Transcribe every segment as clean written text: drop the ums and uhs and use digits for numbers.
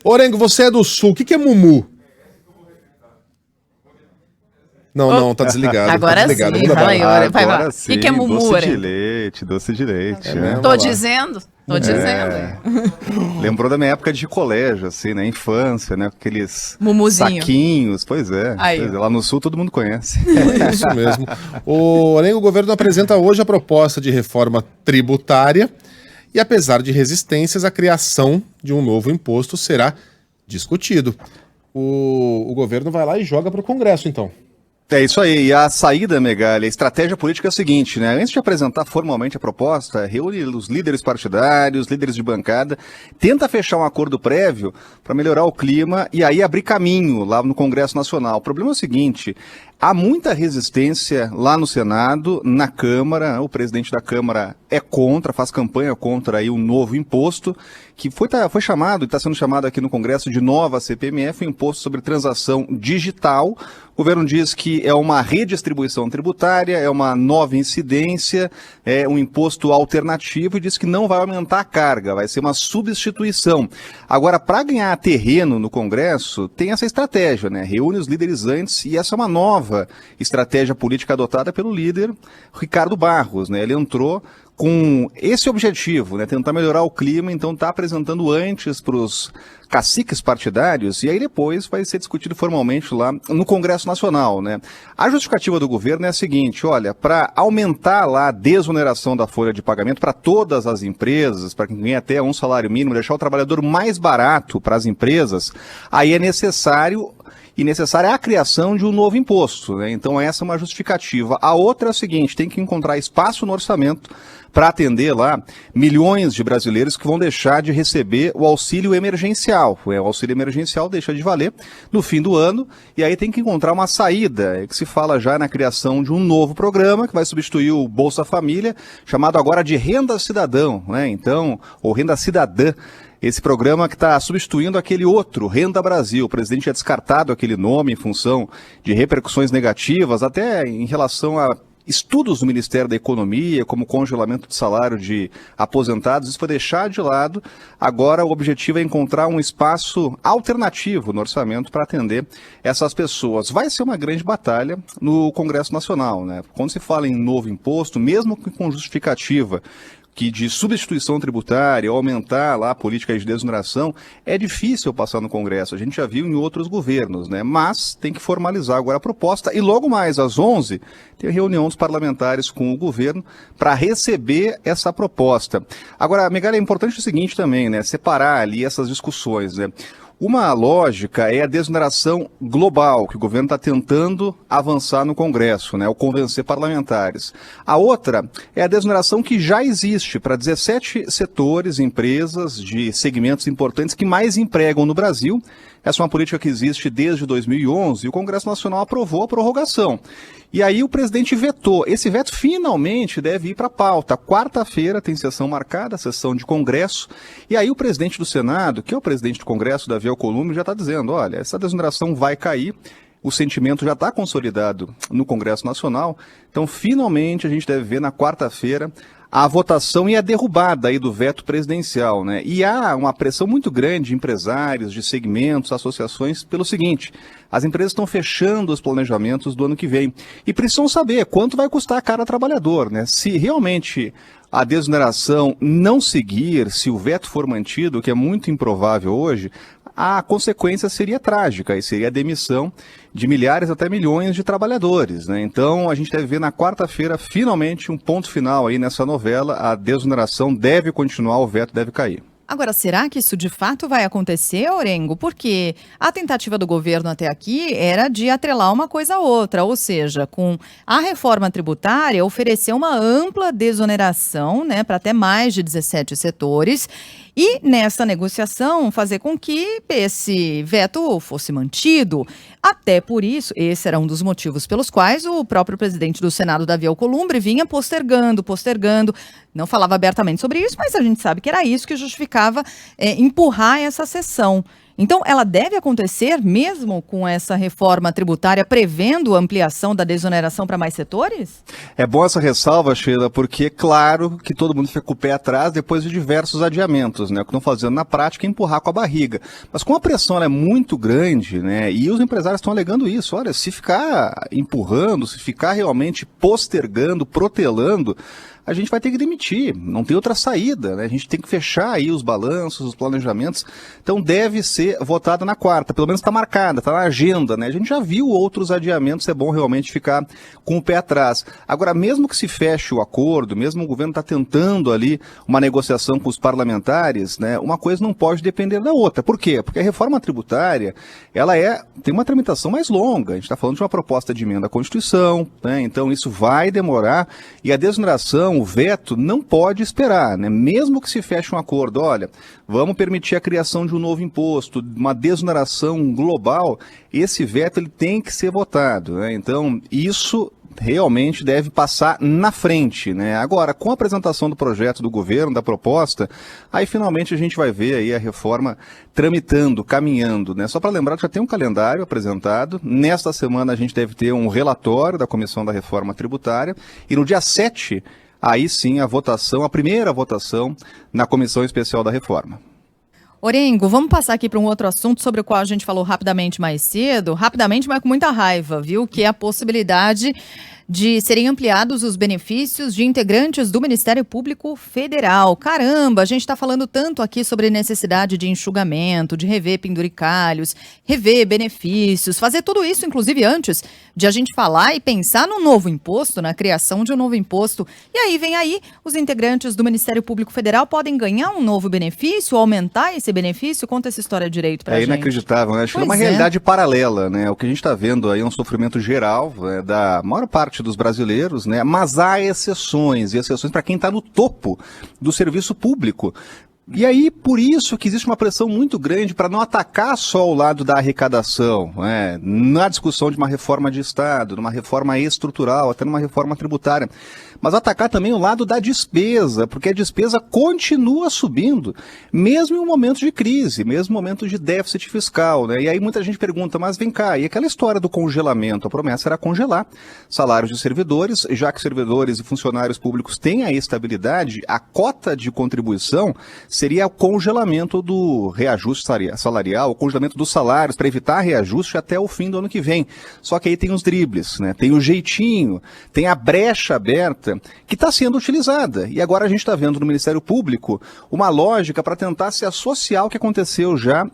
Orengo, você é do Sul. O que é Mumu? Não, tá desligado. Agora tá desligado. sim, fala aí, Orengo. Vai lá. Agora O sim, que é Mumu, doce de Orengo? leite, doce de leite. É né? mesmo? Tô Vai lá. dizendo. Lembrou da minha época de colégio, assim, né? Infância, né? Aqueles Mumuzinho. saquinhos, pois é. Aí. Lá no Sul todo mundo conhece. É isso mesmo. Orengo, o governo apresenta hoje a proposta de reforma tributária e, apesar de resistências, a criação de um novo imposto será discutido. O governo vai lá e joga para o Congresso, então. É isso aí. E a saída, Megali, a estratégia política é a seguinte, né? Antes de apresentar formalmente a proposta, reúne os líderes partidários, líderes de bancada, tenta fechar um acordo prévio para melhorar o clima e aí abrir caminho lá no Congresso Nacional. O problema é o seguinte, há muita resistência lá no Senado, na Câmara, o presidente da Câmara é contra, faz campanha contra aí um novo imposto, que foi chamado, e está sendo chamado aqui no Congresso de nova CPMF, um imposto sobre transação digital. O governo diz que é uma redistribuição tributária, é uma nova incidência, é um imposto alternativo e diz que não vai aumentar a carga, vai ser uma substituição. Agora, para ganhar terreno no Congresso, tem essa estratégia, né? Reúne os líderes antes e essa é uma nova estratégia política adotada pelo líder Ricardo Barros, né? Ele entrou com esse objetivo, né, tentar melhorar o clima, então está apresentando antes para os caciques partidários e aí depois vai ser discutido formalmente lá no Congresso Nacional, né? A justificativa do governo é a seguinte, olha, para aumentar lá a desoneração da folha de pagamento para todas as empresas, para quem ganha até um salário mínimo, deixar o trabalhador mais barato para as empresas, aí é necessária a criação de um novo imposto, né? Então essa é uma justificativa. A outra é a seguinte, tem que encontrar espaço no orçamento para atender lá milhões de brasileiros que vão deixar de receber o auxílio emergencial. O auxílio emergencial deixa de valer no fim do ano e aí tem que encontrar uma saída, que se fala já na criação de um novo programa que vai substituir o Bolsa Família, chamado agora de Renda Cidadão, né? Então, ou Renda Cidadã. Esse programa que está substituindo aquele outro, Renda Brasil. O presidente tinha descartado aquele nome em função de repercussões negativas, até em relação a estudos do Ministério da Economia, como congelamento de salário de aposentados. Isso foi deixado de lado. Agora o objetivo é encontrar um espaço alternativo no orçamento para atender essas pessoas. Vai ser uma grande batalha no Congresso Nacional, né? Quando se fala em novo imposto, mesmo com justificativa que de substituição tributária, ou aumentar lá a política de desoneração, é difícil passar no Congresso. A gente já viu em outros governos, né? Mas tem que formalizar agora a proposta e logo mais às 11 tem a reunião dos parlamentares com o governo para receber essa proposta. Agora, Megali, é importante o seguinte também, né? Separar ali essas discussões, né? Uma lógica é a desoneração global, que o governo está tentando avançar no Congresso, né, ou convencer parlamentares. A outra é a desoneração que já existe para 17 setores, empresas de segmentos importantes que mais empregam no Brasil. Essa é uma política que existe desde 2011 e o Congresso Nacional aprovou a prorrogação. E aí o presidente vetou. Esse veto finalmente deve ir para a pauta. Quarta-feira tem sessão marcada, sessão de Congresso. E aí o presidente do Senado, que é o presidente do Congresso, Davi Alcolumbre, já está dizendo, olha, essa desoneração vai cair. O sentimento já está consolidado no Congresso Nacional. Então, finalmente, a gente deve ver na quarta-feira a votação e a derrubada aí do veto presidencial, né? E há uma pressão muito grande de empresários, de segmentos, associações, pelo seguinte, as empresas estão fechando os planejamentos do ano que vem e precisam saber quanto vai custar a cada trabalhador, né? Se realmente a desoneração não seguir, se o veto for mantido, o que é muito improvável hoje, a consequência seria trágica e seria a demissão de milhares até milhões de trabalhadores, né? Então a gente deve ver na quarta-feira finalmente um ponto final aí nessa novela, a desoneração deve continuar, o veto deve cair. Agora, será que isso de fato vai acontecer, Orengo? Porque a tentativa do governo até aqui era de atrelar uma coisa a outra, ou seja, com a reforma tributária, oferecer uma ampla desoneração, né, para até mais de 17 setores, e nessa negociação fazer com que esse veto fosse mantido. Até por isso, esse era um dos motivos pelos quais o próprio presidente do Senado, Davi Alcolumbre, vinha postergando. Não falava abertamente sobre isso, mas a gente sabe que era isso que justificava empurrar essa sessão. Então, ela deve acontecer mesmo com essa reforma tributária prevendo ampliação da desoneração para mais setores? É bom essa ressalva, Sheila, porque é claro que todo mundo fica com o pé atrás depois de diversos adiamentos, né? O que estão fazendo na prática é empurrar com a barriga. Mas como a pressão ela é muito grande, né? E os empresários estão alegando isso. Olha, se ficar empurrando, se ficar realmente postergando, protelando, a gente vai ter que demitir, não tem outra saída, né? A gente tem que fechar aí os balanços, os planejamentos, então deve ser votada na quarta, pelo menos está marcada, está na agenda, né? A gente já viu outros adiamentos, é bom realmente ficar com o pé atrás. Agora, mesmo que se feche o acordo, mesmo o governo está tentando ali uma negociação com os parlamentares, né? Uma coisa não pode depender da outra. Por quê? Porque a reforma tributária, ela tem uma tramitação mais longa, a gente está falando de uma proposta de emenda à Constituição, né? Então isso vai demorar e a desoneração, o veto não pode esperar, né? Mesmo que se feche um acordo, olha, vamos permitir a criação de um novo imposto, uma desoneração global, esse veto ele tem que ser votado, né? Então, isso realmente deve passar na frente, né? Agora, com a apresentação do projeto do governo, da proposta, aí finalmente a gente vai ver aí a reforma tramitando, caminhando, né? Só para lembrar que já tem um calendário apresentado, nesta semana a gente deve ter um relatório da Comissão da Reforma Tributária, e no dia 7, aí sim a votação, a primeira votação na Comissão Especial da Reforma. Orengo, vamos passar aqui para um outro assunto sobre o qual a gente falou rapidamente mais cedo, rapidamente, mas com muita raiva, viu? Que é a possibilidade de serem ampliados os benefícios de integrantes do Ministério Público Federal. Caramba, a gente está falando tanto aqui sobre necessidade de enxugamento, de rever penduricalhos, rever benefícios, fazer tudo isso, inclusive antes de a gente falar e pensar num novo imposto, na criação de um novo imposto. E aí vem aí, os integrantes do Ministério Público Federal podem ganhar um novo benefício, aumentar esse benefício? Conta essa história direito pra gente. É inacreditável, né? Acho que é uma realidade paralela, né? O que a gente está vendo aí é um sofrimento geral da maior parte dos brasileiros, né? Mas há exceções, e exceções para quem está no topo do serviço público. E aí, por isso que existe uma pressão muito grande para não atacar só o lado da arrecadação, né? Na discussão de uma reforma de Estado, numa reforma estrutural, até numa reforma tributária, mas atacar também o lado da despesa, porque a despesa continua subindo, mesmo em um momento de crise, mesmo em um momento de déficit fiscal, né? E aí muita gente pergunta, mas vem cá, e aquela história do congelamento? A promessa era congelar salários de servidores, já que servidores e funcionários públicos têm a estabilidade, a cota de contribuição seria o congelamento do reajuste salarial, o congelamento dos salários, para evitar reajuste até o fim do ano que vem. Só que aí tem os dribles, né? Tem o jeitinho, tem a brecha aberta, que está sendo utilizada. E agora a gente está vendo no Ministério Público uma lógica para tentar se associar ao que aconteceu já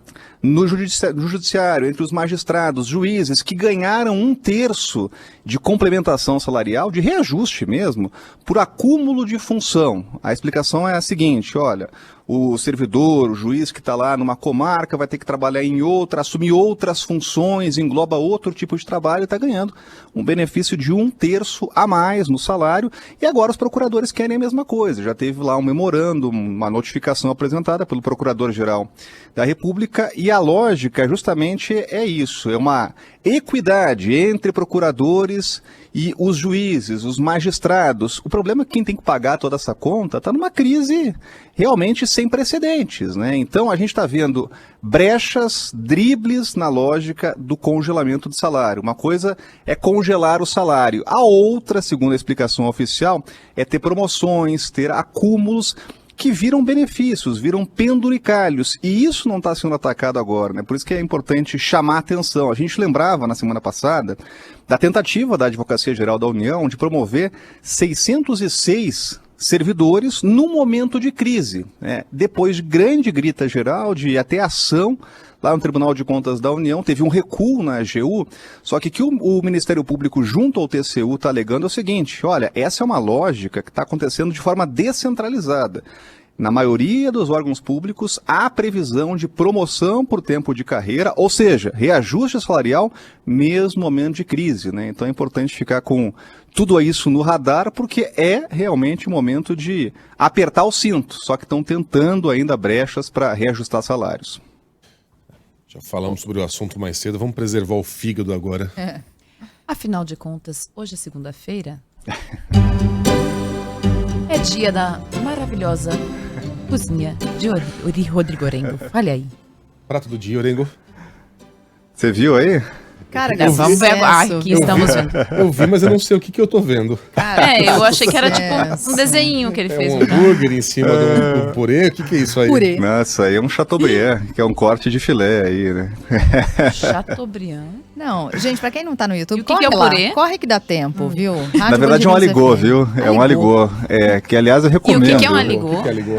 no judiciário, entre os magistrados, juízes, que ganharam 1/3 de complementação salarial, de reajuste mesmo, por acúmulo de função. A explicação é a seguinte, olha, o servidor, o juiz que está lá numa comarca vai ter que trabalhar em outra, assumir outras funções, engloba outro tipo de trabalho e está ganhando um benefício de 1/3 a mais no salário. E agora os procuradores querem a mesma coisa. Já teve lá um memorando, uma notificação apresentada pelo Procurador-Geral da República, e a lógica justamente é isso, é uma equidade entre procuradores e os juízes, os magistrados. O problema é que quem tem que pagar toda essa conta está numa crise realmente sem precedentes, né? Então a gente está vendo brechas, dribles na lógica do congelamento de salário. Uma coisa é congelar o salário, a outra, segundo a explicação oficial, é ter promoções, ter acúmulos que viram benefícios, viram penduricalhos, e isso não está sendo atacado agora, né? Por isso que é importante chamar a atenção. A gente lembrava na semana passada da tentativa da Advocacia Geral da União de promover 606 servidores num momento de crise, né? Depois de grande grita geral, de até ação lá no Tribunal de Contas da União, teve um recuo na AGU, só que o Ministério Público junto ao TCU está alegando é o seguinte, olha, essa é uma lógica que está acontecendo de forma descentralizada. Na maioria dos órgãos públicos, há previsão de promoção por tempo de carreira, ou seja, reajuste salarial mesmo no momento de crise, né? Então é importante ficar com tudo isso no radar, porque é realmente o momento de apertar o cinto, só que estão tentando ainda brechas para reajustar salários. Já falamos sobre o assunto mais cedo, vamos preservar o fígado agora. Afinal de contas, hoje é segunda-feira. É dia da maravilhosa cozinha de Rodrigo Orengo. Olha aí. Prato do dia, Orengo. Você viu aí? Cara, Não, vamos ver. Ai, aqui Eu estamos vi. vendo. Eu vi, mas eu não sei o que eu tô vendo. cara, Eu achei que era sucesso. tipo um desenho que ele É fez. um né? hambúrguer em cima de um purê? O que é isso aí? Purê. Nossa, aí é um Chateaubriand, que é um corte de filé aí, né? Chateaubriand. Não, gente, pra quem não tá no YouTube, E o que corre que é o lá. purê? Corre que dá tempo, viu? Na verdade é um aligô, viu? É um aligô. Que aliás eu recomendo. que é um O aligô? que é aligô?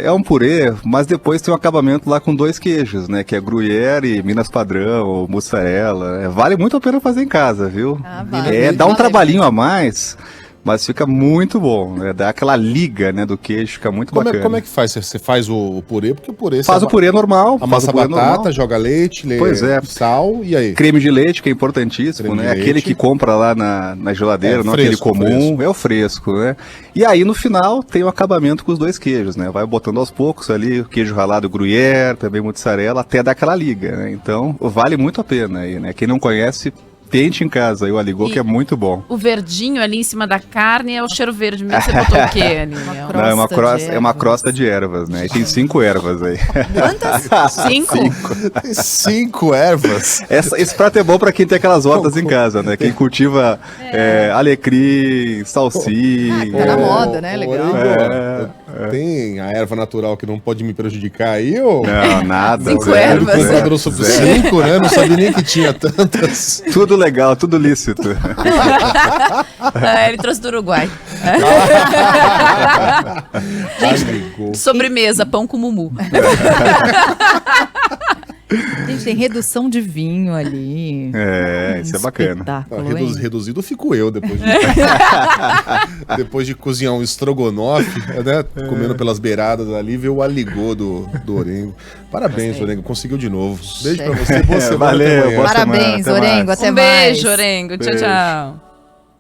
É um purê, mas depois tem um acabamento lá com 2 queijos, né? Que é gruyère e Minas Padrão, ou mussarela. Vale muito a pena fazer em casa, viu? Ah, vale. Dá um Vale. trabalhinho a mais, mas fica muito bom. Né? Dá aquela liga, né, do queijo, fica muito bacana. Como é que faz? Você faz o purê? Porque o purê... Faz você o purê normal. amassa a faz o purê batata, normal. joga leite, Pois é. sal, e aí? Creme de leite, que é importantíssimo, Creme de né? Aquele leite. que compra lá na geladeira, É, não fresco, aquele comum, fresco. é o fresco, né? E aí no final tem o acabamento com os 2 queijos, né? Vai botando aos poucos ali o queijo ralado gruyère, também mussarela, até dar aquela liga, né? Então vale muito a pena aí, né? Quem não conhece, tente em casa aí o aligô, E- que é muito bom. O verdinho ali em cima da carne é o cheiro verde. Mesmo você botou o quê ali? Não, é uma Crosta de crosta, é uma ervas. crosta de ervas, né? E tem 5 ervas aí. Quantas? 5? Tem 5 ervas. Esse prato é bom pra quem tem aquelas hortas em casa, né? Quem cultiva alecrim, salsinha. Tá na moda, né? Ô, Legal. Orengo, tem a erva natural que não pode me prejudicar aí, ô? Não, nada. 5 zero, ervas. zero. Enquadrou sobre 5, né? Não sabia nem que tinha tantas. Tudo legal, tudo lícito. Ele trouxe do Uruguai. Aligô. Sobremesa, pão com mumu. Gente, tem redução de vinho ali. Isso é bacana. Espetáculo, hein? Reduzido fico eu depois de cozinhar um estrogonofe, né? Comendo pelas beiradas ali, ver o aligô do Orengo. Parabéns, Orengo, conseguiu de novo. Beijo pra você, boa semana. Valeu, até amanhã. boa semana, Parabéns, até mais. Orengo. Até Um mais. beijo, Orengo. Tchau, Beijo. tchau.